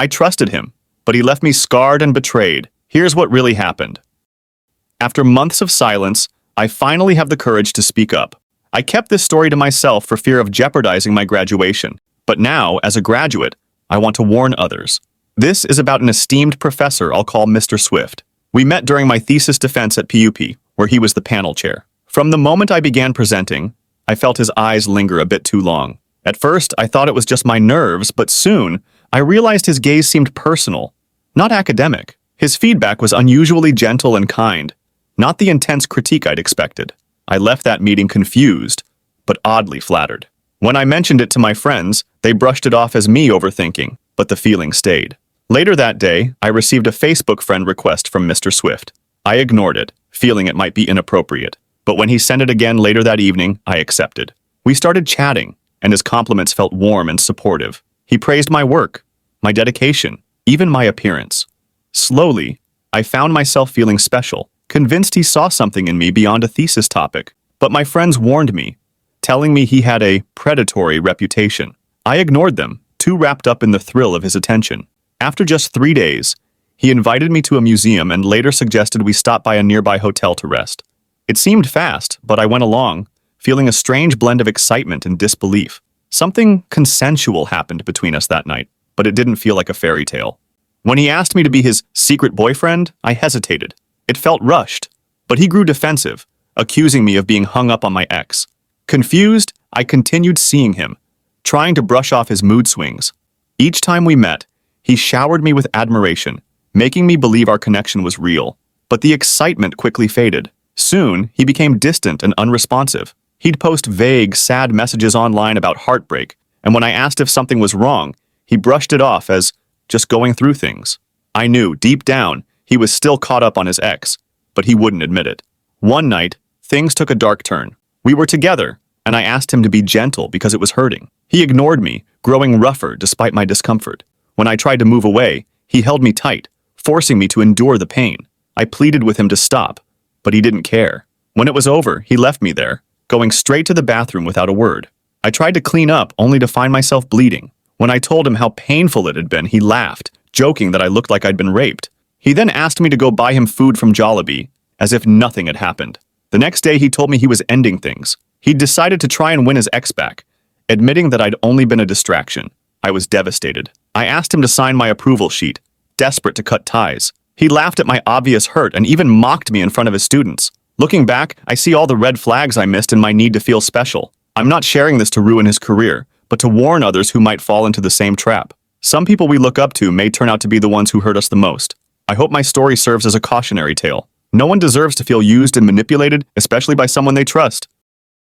I trusted him, but he left me scarred and betrayed. Here's what really happened. After months of silence, I finally have the courage to speak up. I kept this story to myself for fear of jeopardizing my graduation, but now, as a graduate, I want to warn others. This is about an esteemed professor I'll call Mr. Swift. We met during my thesis defense at PUP, where he was the panel chair. From the moment I began presenting, I felt his eyes linger a bit too long. At first, I thought it was just my nerves, but soon, I realized his gaze seemed personal, not academic. His feedback was unusually gentle and kind, not the intense critique I'd expected. I left that meeting confused, but oddly flattered. When I mentioned it to my friends, they brushed it off as me overthinking, but the feeling stayed. Later that day, I received a Facebook friend request from Mr. Swift. I ignored it, feeling it might be inappropriate. But when he sent it again later that evening, I accepted. We started chatting, and his compliments felt warm and supportive. He praised my work, my dedication, even my appearance. Slowly, I found myself feeling special, convinced he saw something in me beyond a thesis topic. But my friends warned me, telling me he had a predatory reputation. I ignored them, too wrapped up in the thrill of his attention. After just 3 days, he invited me to a museum and later suggested we stop by a nearby hotel to rest. It seemed fast, but I went along, feeling a strange blend of excitement and disbelief. Something consensual happened between us that night, but it didn't feel like a fairy tale. When he asked me to be his secret boyfriend, I hesitated. It felt rushed, but he grew defensive, accusing me of being hung up on my ex. Confused, I continued seeing him, trying to brush off his mood swings. Each time we met, he showered me with admiration, making me believe our connection was real. But the excitement quickly faded. Soon, he became distant and unresponsive. He'd post vague, sad messages online about heartbreak, and when I asked if something was wrong, he brushed it off as just going through things. I knew, deep down, he was still caught up on his ex, but he wouldn't admit it. One night, things took a dark turn. We were together, and I asked him to be gentle because it was hurting. He ignored me, growing rougher despite my discomfort. When I tried to move away, he held me tight, forcing me to endure the pain. I pleaded with him to stop, but he didn't care. When it was over, he left me there, going straight to the bathroom without a word. I tried to clean up, only to find myself bleeding. When I told him how painful it had been, he laughed, joking that I looked like I'd been raped. He then asked me to go buy him food from Jollibee, as if nothing had happened. The next day, he told me he was ending things. He'd decided to try and win his ex back, admitting that I'd only been a distraction. I was devastated. I asked him to sign my approval sheet, desperate to cut ties. He laughed at my obvious hurt and even mocked me in front of his students. Looking back, I see all the red flags I missed in my need to feel special. I'm not sharing this to ruin his career, but to warn others who might fall into the same trap. Some people we look up to may turn out to be the ones who hurt us the most. I hope my story serves as a cautionary tale. No one deserves to feel used and manipulated, especially by someone they trust.